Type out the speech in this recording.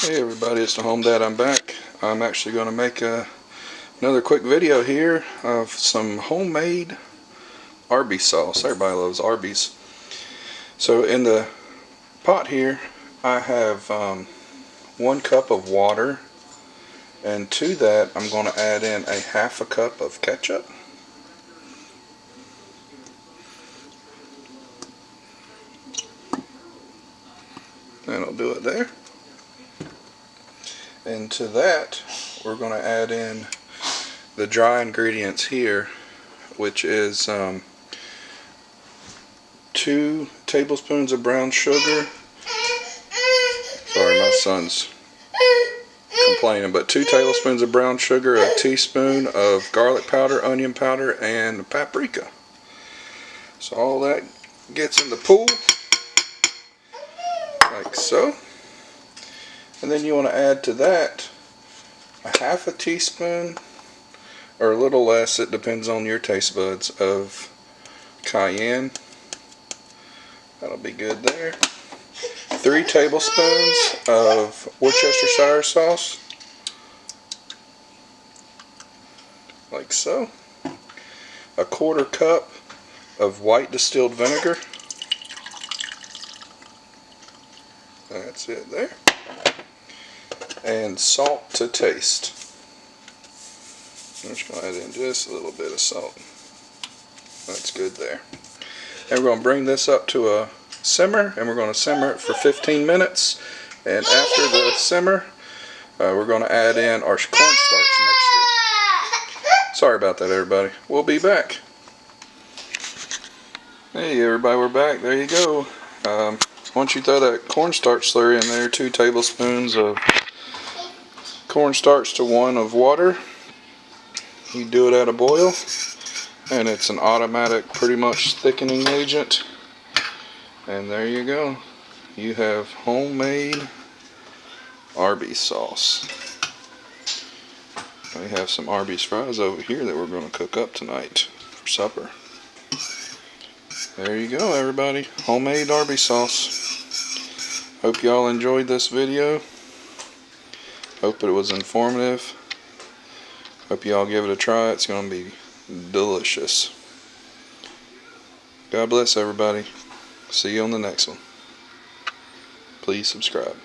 Hey everybody, it's the Home Dad. I'm back. I'm actually going to make another quick video here of some homemade Arbys sauce. Everybody loves Arbys. So in the pot here I have 1 cup of water, and to that I'm going to add in a half a cup of ketchup. And I'll do it there. And to that we're going to add in the dry ingredients here, which is 2 tablespoons of brown sugar. Sorry, my son's complaining, but 2 tablespoons of brown sugar, a teaspoon of garlic powder, onion powder, and paprika. So all that gets in the pool like so. And then you want to add to that a half a teaspoon, or a little less, it depends on your taste buds, of cayenne. That'll be good there. 3 tablespoons of Worcestershire sauce, like so. A 1/4 cup of white distilled vinegar. That's it there. And salt to taste. I'm just going to add in just a little bit of salt. That's good there. And we're going to bring this up to a simmer, and we're going to simmer it for 15 minutes. And after the simmer, we're going to add in our cornstarch mixture. Sorry about that, everybody. We'll be back. Hey everybody, we're back. There you go. Once you throw that cornstarch slurry in there, 2 tablespoons of cornstarch to 1 of water. You do it at a boil, and it's an automatic, pretty much thickening agent. And there you go. You have homemade Arbys sauce. We have some Arbys fries over here that we're going to cook up tonight for supper. There you go, everybody. Homemade Arbys sauce. Hope y'all enjoyed this video. Hope it was informative. Hope y'all give it a try. It's going to be delicious. God bless everybody. See you on the next one. Please subscribe.